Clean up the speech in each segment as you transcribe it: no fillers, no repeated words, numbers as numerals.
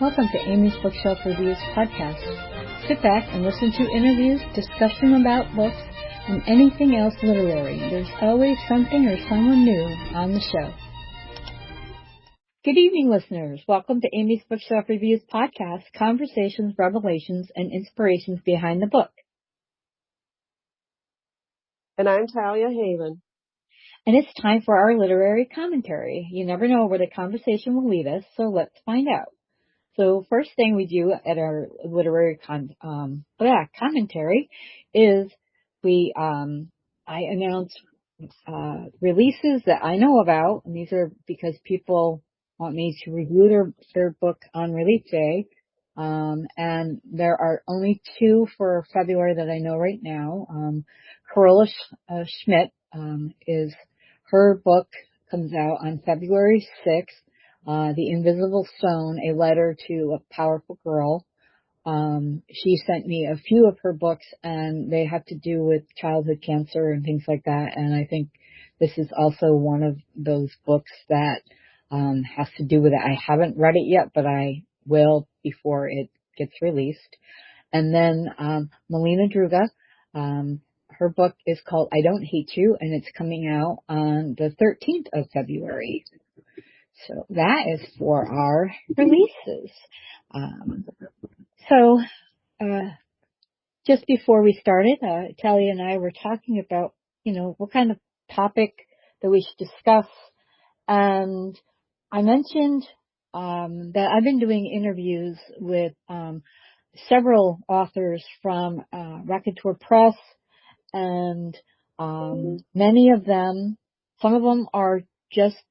Welcome to Amy's Bookshelf Reviews podcast. Sit back and listen to interviews, discussion about books, and anything else literary. There's always something or someone new on the show. Good evening, listeners. Welcome to Amy's Bookshelf Reviews podcast, conversations, revelations, and inspirations behind the book. And I'm Talia Haven. And it's time for our literary commentary. You never know where the conversation will lead us, so let's find out. So first thing we do at our literary commentary is I announce releases that I know about, and these are because people want me to review their book on release day. And there are only two for February that I know right now. Corolla Schmidt is her book comes out on February 6th. The Invisible Stone, A Letter to a Powerful Girl. She sent me a few of her books, and they have to do with childhood cancer and things like that. And I think this is also one of those books that has to do with it. I haven't read it yet, but I will before it gets released. And then Melina Druga, her book is called I Don't Hate You, and it's coming out on the 13th of February. So that is for our releases. Just before we started, Talia and I were talking about, what kind of topic that we should discuss. And I mentioned that I've been doing interviews with several authors from Raconteur Press, and many of them, some of them are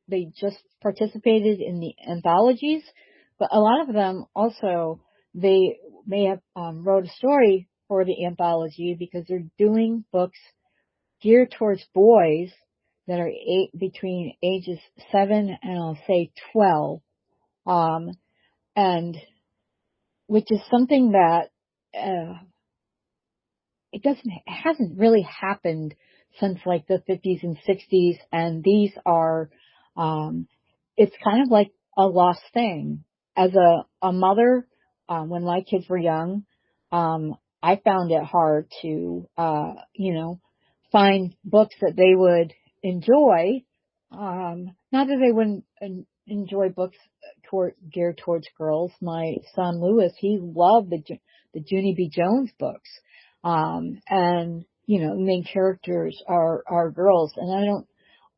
they just participated in the anthologies, but a lot of them also, they may have wrote a story for the anthology because they're doing books geared towards boys that are between ages 7 and I'll say 12, and which is something that it hasn't really happened since like the 50s and 60s, and these are, it's kind of like a lost thing. As a mother, when my kids were young, I found it hard to, find books that they would enjoy. Not that they wouldn't enjoy books geared towards girls. My son Lewis, he loved the Junie B. Jones books. And, the main characters are girls. And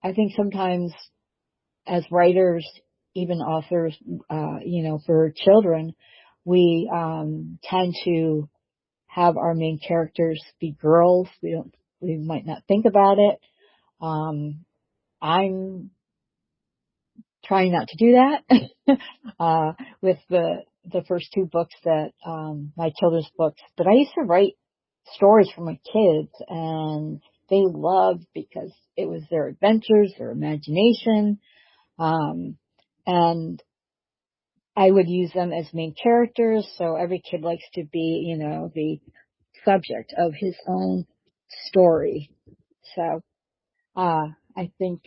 I think sometimes as writers, even authors, for children, we, tend to have our main characters be girls. We might not think about it. I'm trying not to do that, with the first two books that, my children's books, but I used to write stories for my kids, and they loved because it was their adventures, their imagination, and I would use them as main characters, so every kid likes to be, the subject of his own story. So, I think,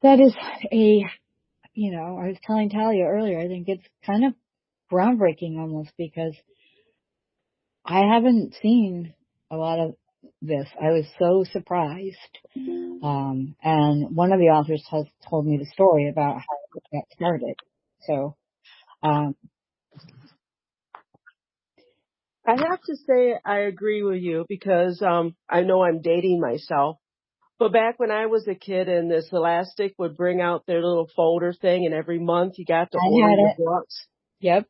that is I was telling Talia earlier, I think it's kind of groundbreaking almost, because I haven't seen a lot of this. I was so surprised. And one of the authors has told me the story about how it got started. So, I have to say I agree with you because I know I'm dating myself. But back when I was a kid and the Scholastic would bring out their little folder thing, and every month you got to order the books. Yep.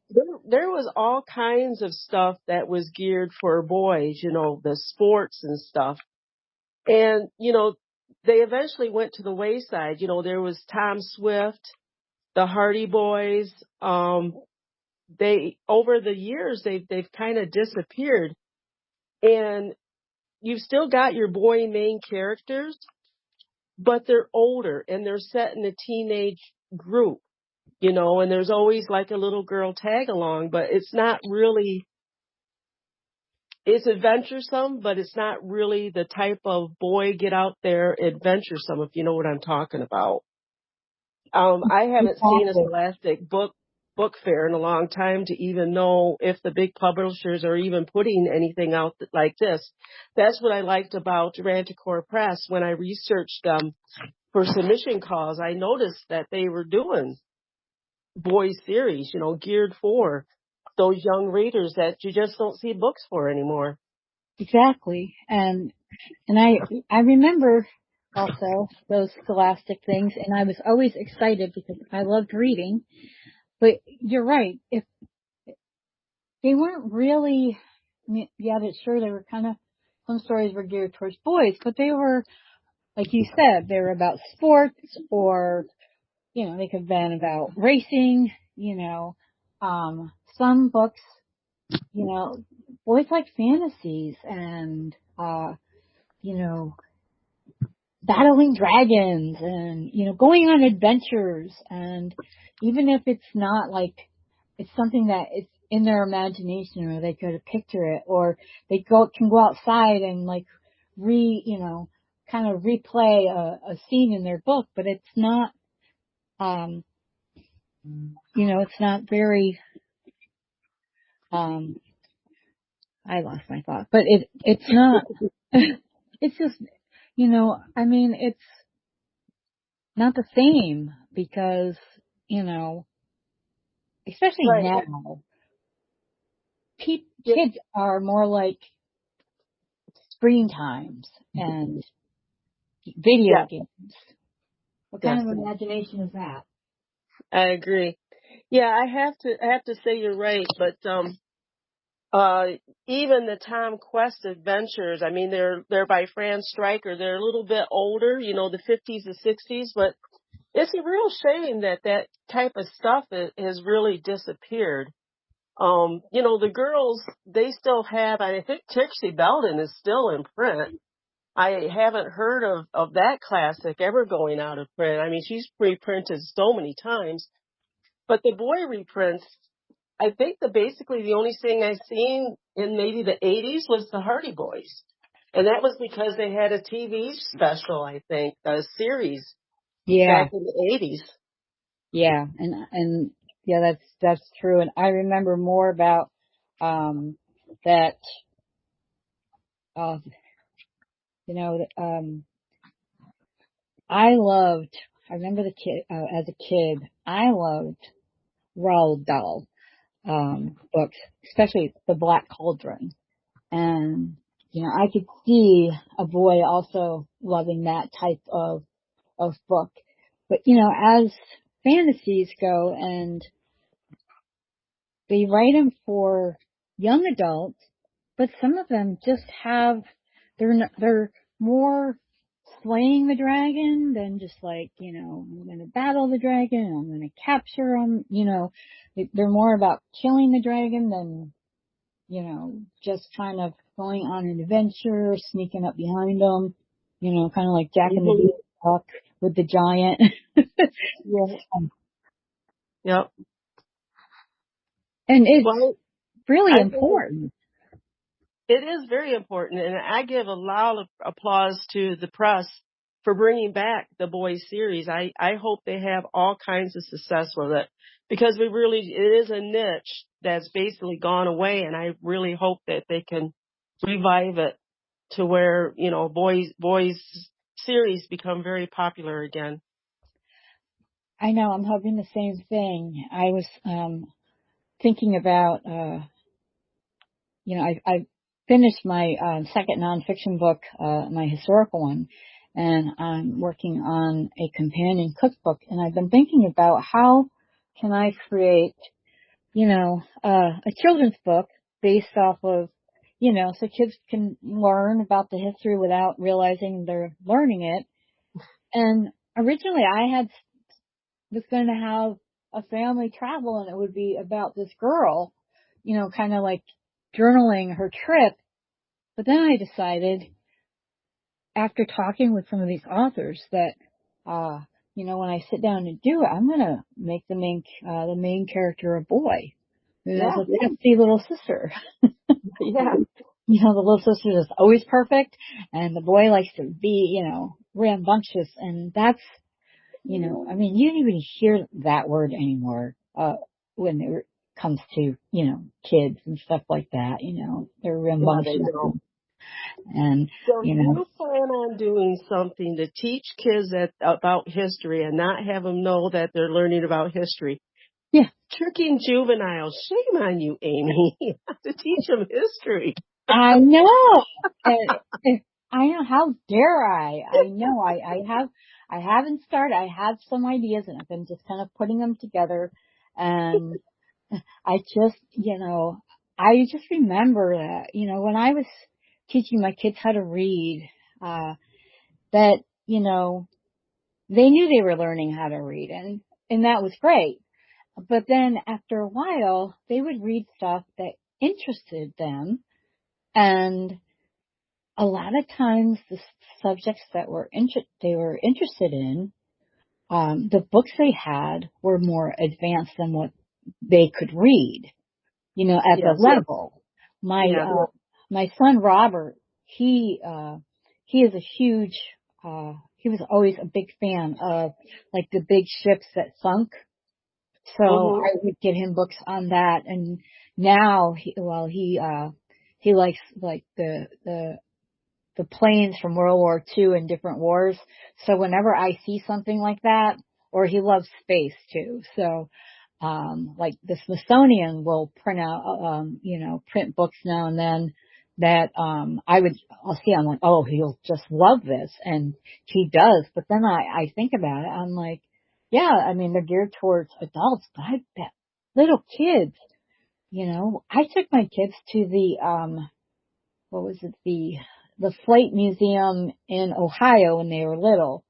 There was all kinds of stuff that was geared for boys, the sports and stuff. And, they eventually went to the wayside. There was Tom Swift, the Hardy Boys. They, over the years, they've kind of disappeared. And you've still got your boy main characters, but they're older and they're set in a teenage group, and there's always like a little girl tag along, but it's not really, it's adventuresome, but it's not really the type of boy get out there adventuresome, if you know what I'm talking about. I haven't seen a Exactly. Scholastic book fair in a long time to even know if the big publishers are even putting anything out like this. That's what I liked about Ranticore Press. When I researched them for submission calls, I noticed that they were doing boys series, geared for those young readers that you just don't see books for anymore. Exactly. And I remember also those scholastic things, and I was always excited because I loved reading. But you're right. If they weren't really, I mean, yeah, that sure they were kind of, some stories were geared towards boys, but they were, like you said, they were about sports, or, they could have been about racing, some books, boys like fantasies and, you know, battling dragons and, going on adventures. And even if it's not like, it's something that it's in their imagination, or they could picture it, or they can go outside and like kind of replay a scene in their book, but it's not, um, it's not very, um, I lost my thought, but it's not, it's just, I mean, it's not the same because, you know, especially Right. now, Yeah. kids are more like screen times and video Yeah. games. What kind Yes. of imagination is that? I agree. Yeah, I have to say you're right, but uh even the Tom Quest adventures, I mean they're by Fran Stryker. They're a little bit older, the 50s and 60s, but it's a real shame that that type of stuff has really disappeared. The girls, they still have, I think Trixie Belden is still in print. I haven't heard of that classic ever going out of print. I mean, she's reprinted so many times. But the boy reprints, I think basically the only thing I've seen in maybe the 80s was the Hardy Boys. And that was because they had a TV special, I think, a series back Yeah, in the 80s. yeah, and yeah, that's true. And I remember more about that. Uh, I loved. I remember the kid as a kid. I loved Roald Dahl books, especially the Black Cauldron. And, I could see a boy also loving that type of book. But, as fantasies go, and they write them for young adults, but some of them just they're more slaying the dragon than just like, I'm going to battle the dragon, I'm going to capture him, they're more about killing the dragon than, just kind of going on an adventure, sneaking up behind them, kind of like Jack and the Hmm. Beanstalk with the giant. Yeah. Yep. And it's Well, really I think important. it is very important, and I give a loud applause to the press for bringing back the boys series. I hope they have all kinds of success with it because it is a niche that's basically gone away, and I really hope that they can revive it to where, boys series become very popular again. I know, I'm hoping the same thing. I was thinking about I finished my second nonfiction book, my historical one, and I'm working on a companion cookbook. And I've been thinking about how can I create, a children's book based off of, so kids can learn about the history without realizing they're learning it. And originally was going to have a family travel, and it would be about this girl, kind of like journaling her trip. But then I decided, after talking with some of these authors, that, when I sit down and do it, I'm going to make the main character a boy who has Yeah, a trusty little sister. yeah, The little sister is always perfect, and the boy likes to be, rambunctious, and that's I mean, you don't even hear that word anymore, when it comes to, kids and stuff like that, they're Yeah, they rambunctious don't. and, So you know, you plan on doing something to teach kids about history and not have them know that they're learning about history. yeah, Tricking juveniles. Shame on you, Amy. You have to teach them history. I know. I know. How dare I? I know. I haven't started. I have some ideas and I've been just kind of putting them together and I just, I just remember that, when I was teaching my kids how to read, that, they knew they were learning how to read and that was great. But then after a while, they would read stuff that interested them and a lot of times the subjects that they were interested in, the books they had were more advanced than what they could read, at the Yes. level. My, Yeah. my son Robert, he is a huge, he was always a big fan of like the big ships that sunk. So Mhm. I would get him books on that. And now he likes like the planes from World War II and different wars. So whenever I see something like that, or he loves space too. So, like the Smithsonian will print books now and then that, I'll see, I'm like, oh, he'll just love this. And he does. But then I think about it. I'm like, yeah, I mean, they're geared towards adults, but I bet little kids, I took my kids to what was it, the Flight Museum in Ohio when they were little.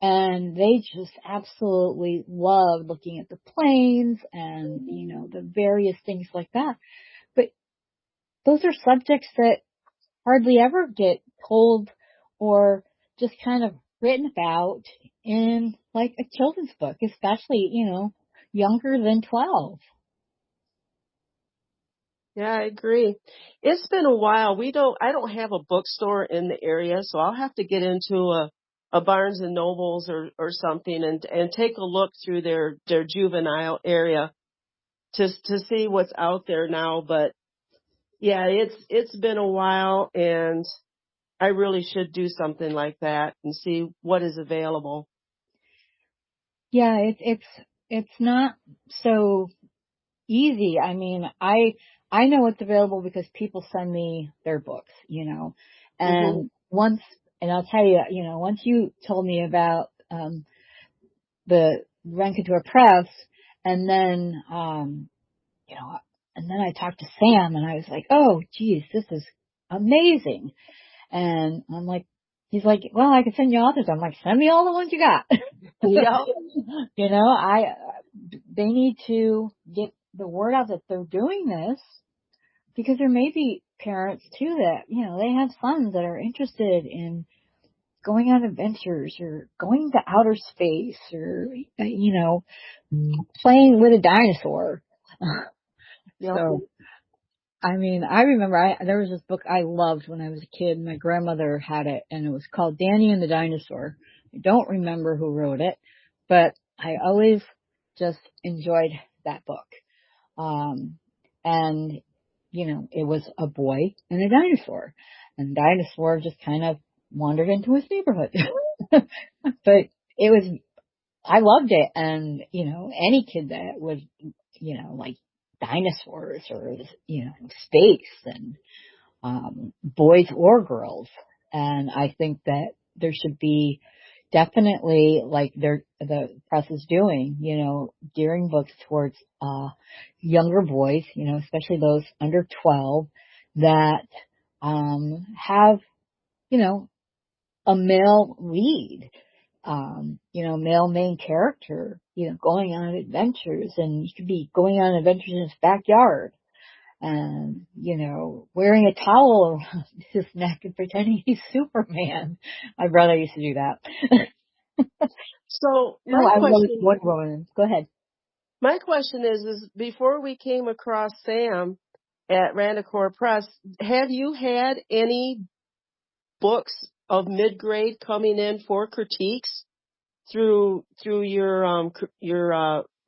And they just absolutely loved looking at the planes and, the various things like that. But those are subjects that hardly ever get told or just kind of written about in like a children's book, especially, younger than 12. Yeah, I agree. It's been a while. I don't have a bookstore in the area, so I'll have to get into a Barnes and Nobles or something and take a look through their juvenile area to see what's out there now. But yeah, it's been a while and I really should do something like that and see what is available. Yeah, it's not so easy. I mean, I know it's available because people send me their books, Mhm. and and I'll tell you, once you told me about, the Renkator Press, and then, you know, and then I talked to Sam and I was like, oh, geez, this is amazing. And I'm like, he's like, well, I can send you authors. I'm like, send me all the ones you got. Yeah. You know, they need to get the word out that they're doing this because there may be parents too that, they have sons that are interested in going on adventures or going to outer space or, playing with a dinosaur. Yep. So, I mean, I remember there was this book I loved when I was a kid. My grandmother had it and it was called Danny and the Dinosaur. I don't remember who wrote it, but I always just enjoyed that book. Um, and, it was a boy and a dinosaur. And dinosaur just kind of wandered into his neighborhood. But it was, I loved it. And, any kid that would, like dinosaurs or, space and, boys or girls. And I think that there should be definitely like the press is doing, gearing books towards, younger boys, especially those under 12 that, have, you know, a male lead, male main character, going on adventures and he could be going on adventures in his backyard and, wearing a towel around his neck and pretending he's Superman. My brother used to do that. So Oh, I was Wonder Woman. Go ahead. my question is before we came across Sam at Randacor Press, have you had any books of mid grade coming in for critiques? through your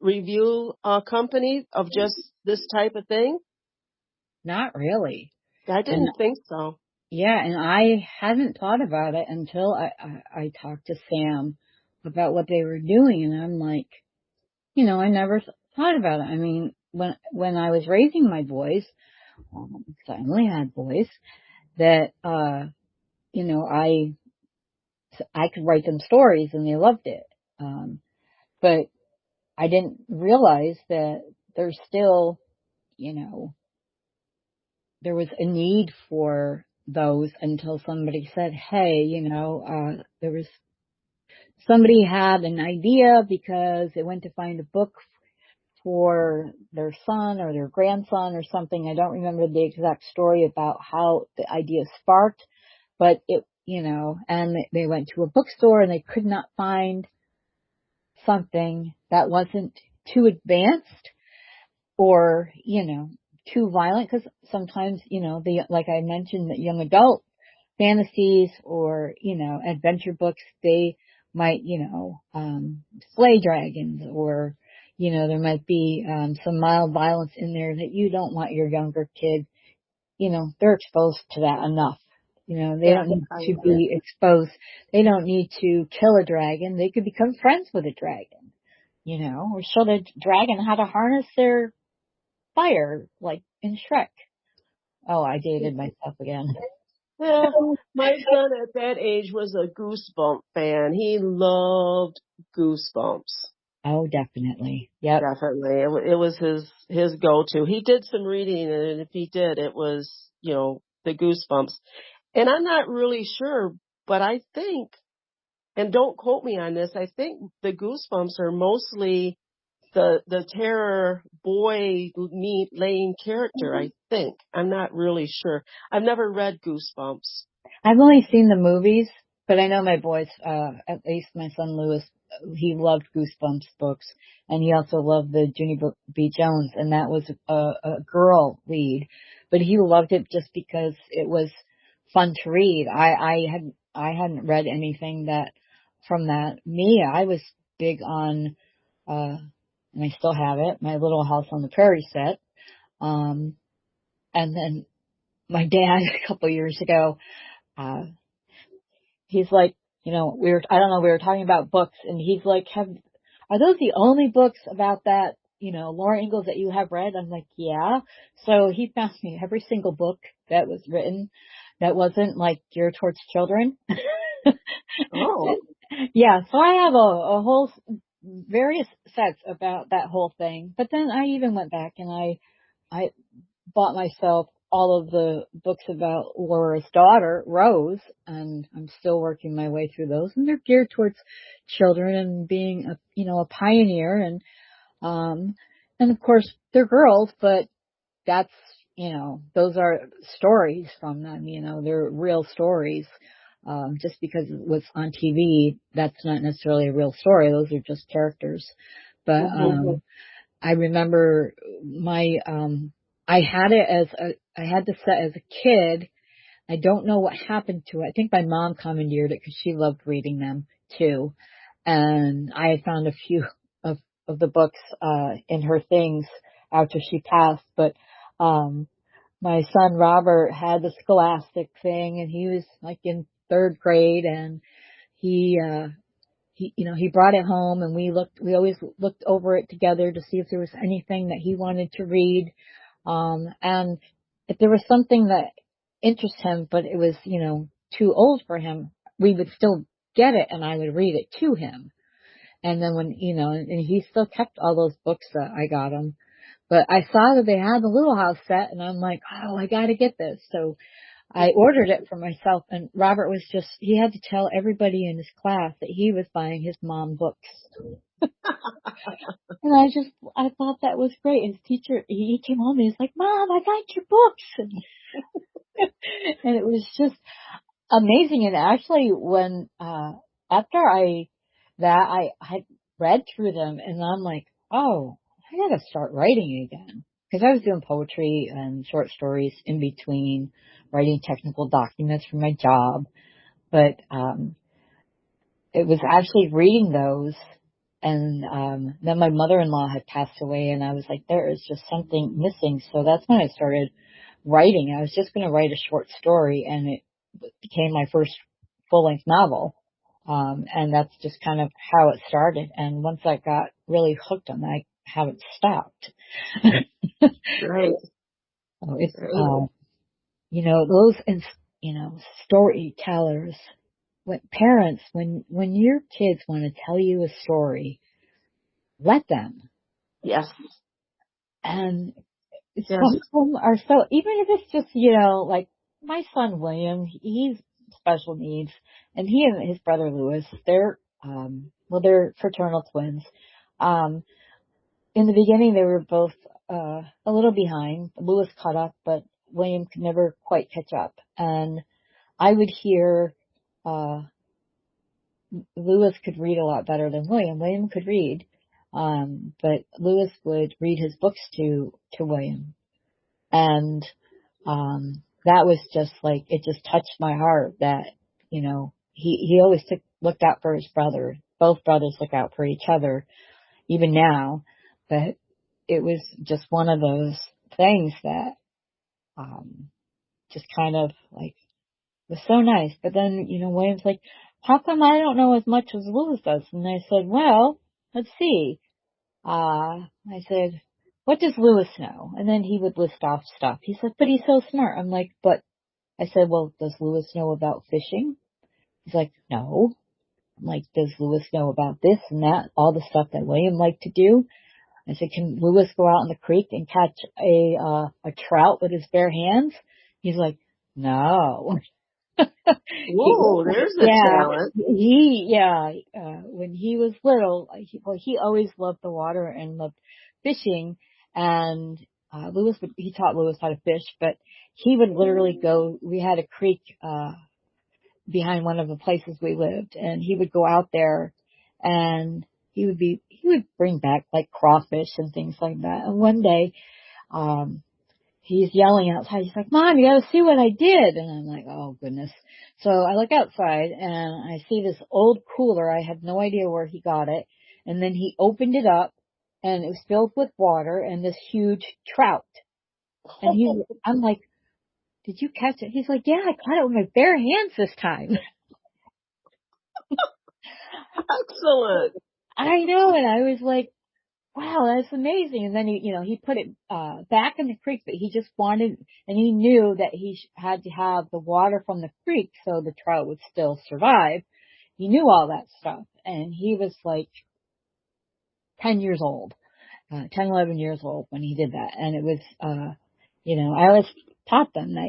review company of just this type of thing? Not really. I And didn't think so. yeah, and I hadn't thought about it until I talked to Sam about what they were doing, and I'm like, I never thought about it. I mean, when I was raising my boys, 'cause I only had boys, that you know, I could write them stories and they loved it. But I didn't realize that there's still, you know, there was a need for those until somebody said, hey, there was somebody had an idea because they went to find a book for their son or their grandson or something. I don't remember the exact story about how the idea sparked, but and they went to a bookstore and they could not find something that wasn't too advanced or, too violent, because sometimes, like I mentioned, the young adult fantasies or, adventure books, they might, slay dragons or, there might be, some mild violence in there that you don't want your younger kids, they're exposed to that enough. They Yeah, don't need I to agree. be exposed. They don't need to kill a dragon. They could become friends with a dragon, or show the dragon how to harness their fire, like in Shrek. Oh, I dated myself again. Yeah, my son at that age was a Goosebump fan. He loved Goosebumps. Oh, definitely. Yep. Definitely. It was his go-to. He did some reading, and if he did, it was, the Goosebumps. And I'm not really sure, but I think, and don't quote me on this, I think the Goosebumps are mostly the terror boy meet lane character, I think. I'm not really sure. I've never read Goosebumps. I've only seen the movies, but I know my boys, at least my son Lewis, he loved Goosebumps books, and he also loved the Junie B. Jones, and that was a girl lead, but he loved it just because it was fun to read. I hadn't read anything that from that. I was big on, and I still have it, my Little House on the Prairie set. Um, and then my dad a couple years ago, uh, he's like, I don't know, we were talking about books, and he's like, are those the only books about that, Laura Ingalls that you have read? I'm like, yeah. So he found me every single book that was written that wasn't like geared towards children. Oh. Yeah, so I have a whole various sets about that whole thing. But then I even went back and I bought myself all of the books about Laura's daughter, Rose, and I'm still working my way through those. And they're geared towards children and being a pioneer, um, and of course they're girls, but that's, those are stories from them, they're real stories. Just because it was on TV, that's not necessarily a real story. Those are just characters. But, Hmm. I remember I had the set as a kid. I don't know what happened to it. I think my mom commandeered it because she loved reading them too. And I had found a few of, of the books, in her things after she passed. But, my son Robert had the Scholastic thing, and he was like in third grade, and he, he brought it home, and we always looked over it together to see if there was anything that he wanted to read. And if there was something that interested him, but it was, too old for him, we would still get it and I would read it to him. And then when, and he still kept all those books that I got him. But I saw that they had the Little House set, and I'm like, oh, I gotta get this. So I ordered it for myself, and Robert he had to tell everybody in his class that he was buying his mom books. And I thought that was great. His teacher, he came home and he's like, Mom, I got your books. And it was just amazing. And actually after I had read through them, and I'm like, oh, I gotta start writing again. Cause I was doing poetry and short stories in between writing technical documents for my job. But, it was actually reading those, and then my mother-in-law had passed away, and I was like, there is just something missing. So that's when I started writing. I was just going to write a short story, and it became my first full-length novel. And that's just kind of how it started. And once I got really hooked on that, I haven't stopped. Right. So it's, Right. those, storytellers, when parents, when your kids want to tell you a story, let them. Yes. And Yes. some of them are so, even if it's just, like my son William, he's special needs, and he and his brother Lewis, they're fraternal twins. Um, in the beginning, they were both, a little behind. Lewis caught up, but William could never quite catch up. And I would hear, uh, Lewis could read a lot better than William. William could read. But Lewis would read his books to William. And, that was just like, it just touched my heart that, he always looked out for his brother. Both brothers look out for each other, even now. But it was just one of those things that, just kind of like was so nice. But then, William's like, how come I don't know as much as Lewis does? And I said, well, let's see. I said, what does Lewis know? And then he would list off stuff. He said, but he's so smart. I'm like, but I said, well, does Lewis know about fishing? He's like, no. I'm like, does Lewis know about this and that, all the stuff that William liked to do? I said, can Lewis go out in the creek and catch a trout with his bare hands? He's like, no. Whoa, there's a Yeah, talent. when he was little, he always loved the water and loved fishing. And he taught Lewis how to fish, but he would literally go. We had a creek behind one of the places we lived, and he would go out there, and he would bring back like crawfish and things like that. And one day, um, he's yelling outside. He's like, Mom, you gotta see what I did. And I'm like, oh goodness. So I look outside and I see this old cooler. I have no idea where he got it. And then he opened it up and it was filled with water and this huge trout. And I'm like, did you catch it? He's like, yeah, I caught it with my bare hands this time. Excellent. I know. And I was like, wow, that's amazing. And then he put it, back in the creek, but he just wanted, and he knew that he had to have the water from the creek so the trout would still survive. He knew all that stuff. And he was like 10 years old, 10, 11 years old when he did that. And it was, I always taught them that,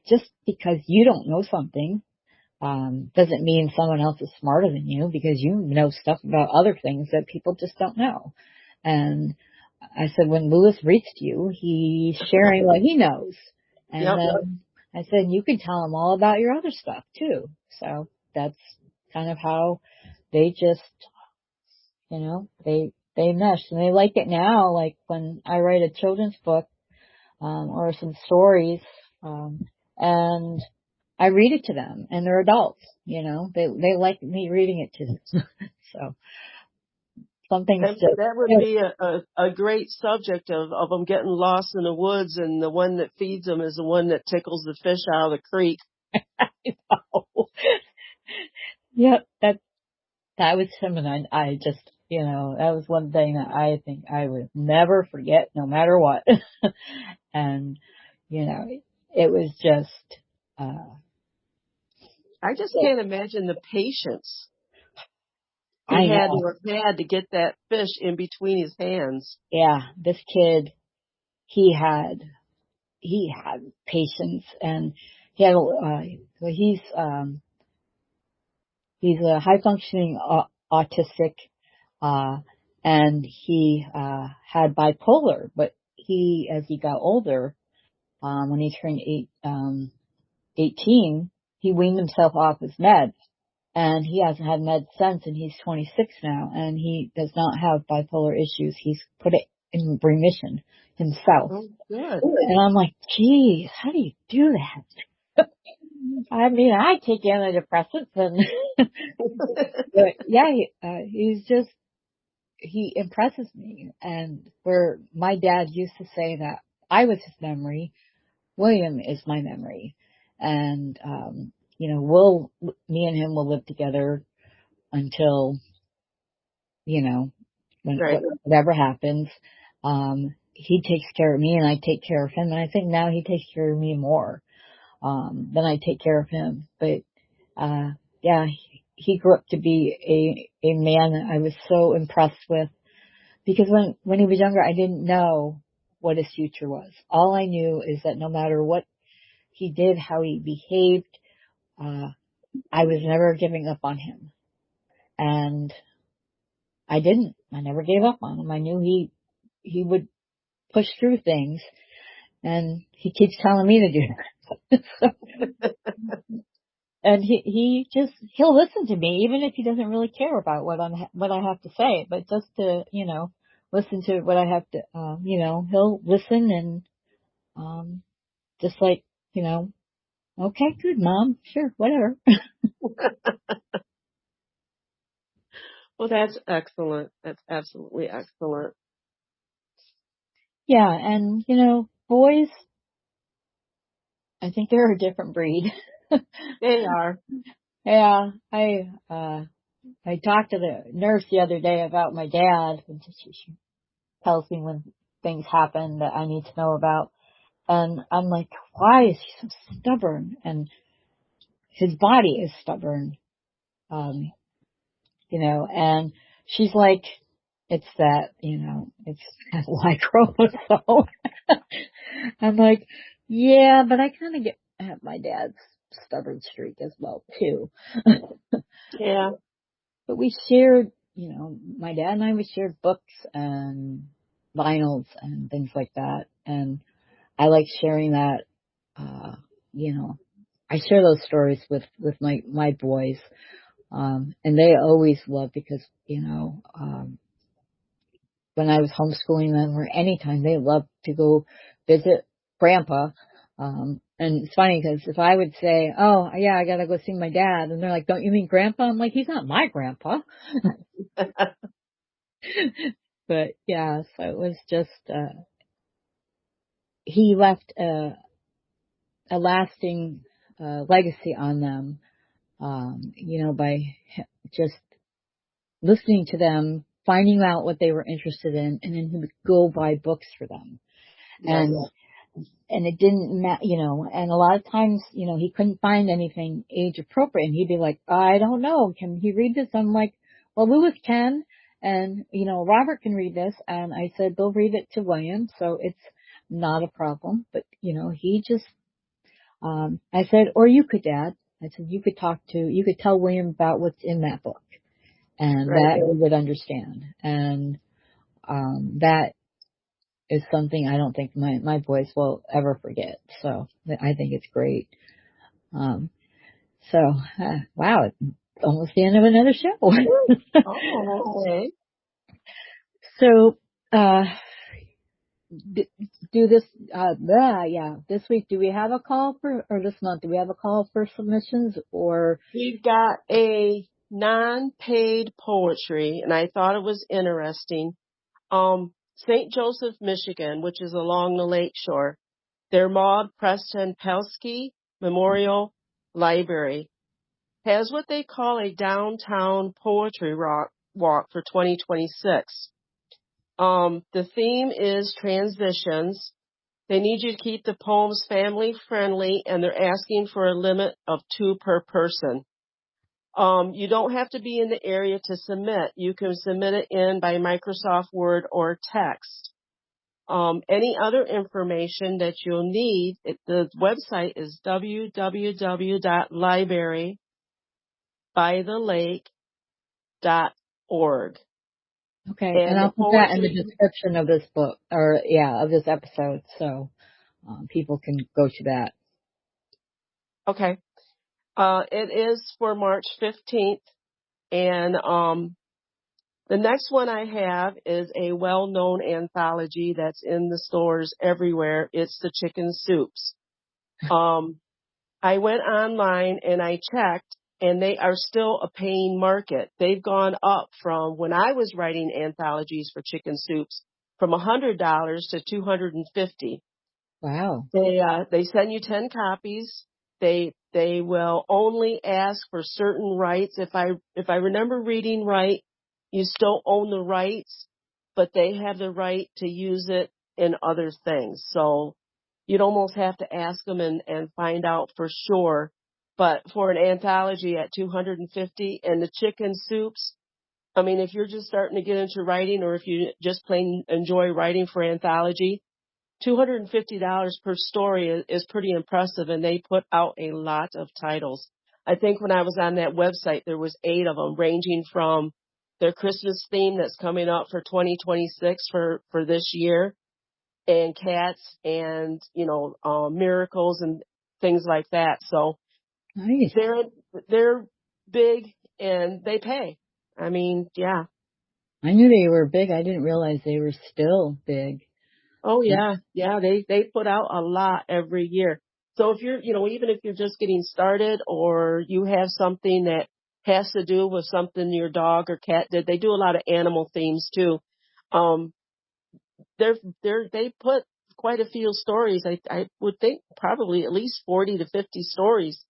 just because you don't know something, doesn't mean someone else is smarter than you, because you know stuff about other things that people just don't know. And I said, when Lewis reached you, he's sharing what he knows. And Yep. then I said, you can tell him all about your other stuff too. So that's kind of how they just, they meshed, and they like it now. Like when I write a children's book, or some stories, and I read it to them, and they're adults, they like me reading it to them. So something's And just, that would be a great subject of them getting lost in the woods, and the one that feeds them is the one that tickles the fish out of the creek. yeah, that was him, and I just, that was one thing that I think I would never forget, no matter what. And, it was just, I just can't imagine the patience I he had know, to have had to get that fish in between his hands. yeah, this kid, he had, patience, and he had, so he's a high functioning autistic, uh, and he, had bipolar, but as he got older, when he turned 18, he weaned himself off his meds, and he hasn't had meds since, and he's 26 now, and he does not have bipolar issues. He's put it in remission himself. Oh, good. And I'm like, geez, how do you do that? I mean, I take antidepressants and, but yeah, he impresses me. And where my dad used to say that I was his memory, William is my memory. And, me and him will live together until, you know, Right. whatever happens. He takes care of me and I take care of him. And I think now he takes care of me more, than I take care of him. But, uh, yeah, he grew up to be a man that I was so impressed with because when he was younger, I didn't know what his future was. All I knew is that no matter what he did, how he behaved, uh, I was never giving up on him. And I didn't. I never gave up on him. I knew he would push through things, and he keeps telling me to do that. And he'll listen to me even if he doesn't really care about what I have to say, but just to, listen to what I have to, he'll listen and, just like, you know, okay, good, Mom, sure, whatever. Well, that's excellent. That's absolutely excellent. Yeah, and boys, I think they're a different breed. They are. Yeah, I talked to the nurse the other day about my dad, and she tells me when things happen that I need to know about. And I'm like, why is he so stubborn? And his body is stubborn, um, and she's like, it's that, it's that Y chromosome. I'm like, yeah, but I kind of have my dad's stubborn streak as well, too. Yeah. But we shared, my dad and I, we shared books and vinyls and things like that. And I like sharing that, uh, you know, I share those stories with my boys. And they always love because, when I was homeschooling them or anytime they love to go visit grandpa. And it's funny because if I would say, oh yeah, I gotta go see my dad. And they're like, don't you mean grandpa? I'm like, he's not my grandpa. But yeah, so it was just, he left a lasting, legacy on them, by just listening to them, finding out what they were interested in, and then he would go buy books for them. Yes. And it didn't matter, and a lot of times, he couldn't find anything age appropriate and he'd be like, I don't know, can he read this? I'm like, well, Lewis can, and, Robert can read this. And I said, they'll read it to William. So it's not a problem. But, he just, I said, or you could, Dad. I said, you could tell William about what's in that book and Right. that he would understand. And, that is something I don't think my boys will ever forget. So I think it's great. Um, so, wow, it's almost the end of another show. Oh, okay. So, do this, this week, do we have a call or this month, do we have a call for submissions or? We've got a non-paid poetry, and I thought it was interesting. St. Joseph, Michigan, which is along the lake shore, their Maud Preston Pelsky Memorial Library has what they call a downtown poetry walk for 2026. The theme is transitions. They need you to keep the poems family friendly, and they're asking for a limit of 2 per person. You don't have to be in the area to submit. You can submit it in by Microsoft Word or text. Any other information that you'll need, the website is www.librarybythelake.org. Okay. And And the I'll put that in the poetry, description of this book of this episode. So, people can go to that. okay, it is for March 15th. And the next one I have is a well-known anthology that's in the stores everywhere. It's the Chicken Soups. Um, I went online and I checked, and they are still a paying market. They've gone up from when I was writing anthologies for chicken soups from $100 to $250. Wow. They send you 10 copies. They will only ask for certain rights. If I remember reading right, you still own the rights, but they have the right to use it in other things. So you'd almost have to ask them and find out for sure. But for an anthology at 250 and the chicken soups, I mean, if you're just starting to get into writing, or if you just plain enjoy writing for anthology, $250 per story is pretty impressive, and they put out a lot of titles. I think when I was on that website, there was 8 of them, ranging from their Christmas theme that's coming up for 2026 for this year, and cats, and miracles and things like that. So Nice. they're big and they pay. I mean, yeah. I knew they were big. I didn't realize they were still big. Oh That's yeah, yeah. They put out a lot every year. So if you're, even if you're just getting started, or you have something that has to do with something your dog or cat did, they do a lot of animal themes too. Um, they put quite a few stories. I would think probably at least 40 to 50 stories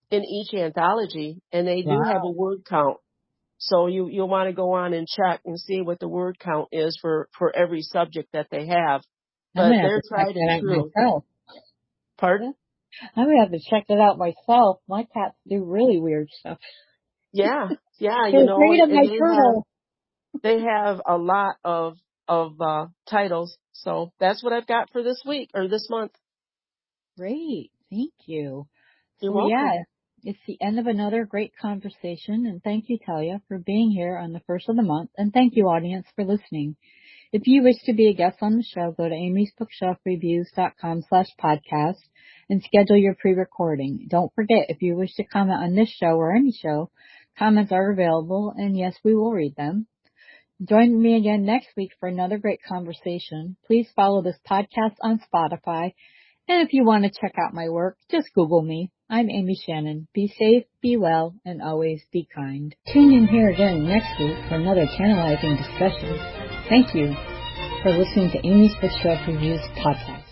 in each anthology, and they do have wow. a word count. So you'll want to go on and check and see what the word count is for every subject that they have. I'm But gonna have they're to check tried and that out true. myself. Pardon? I'm gonna have to check that out myself. My cats do really weird stuff. Yeah, yeah, They're afraid of and my turtle. they have a lot of titles. So that's what I've got for this week or this month. Great. Thank you. You're So welcome. yeah, it's the end of another great conversation, and thank you, Talia, for being here on the first of the month, and thank you, audience, for listening. If you wish to be a guest on the show, go to amysbookshelfreviews.com/podcast and schedule your pre-recording. Don't forget, if you wish to comment on this show or any show, comments are available, and yes, we will read them. Join me again next week for another great conversation. Please follow this podcast on Spotify, and if you want to check out my work, just Google me. I'm Amy Shannon. Be safe, be well, and always be kind. Tune in here again next week for another tantalizing discussion. Thank you for listening to Amy's Bookshelf Reviews podcast.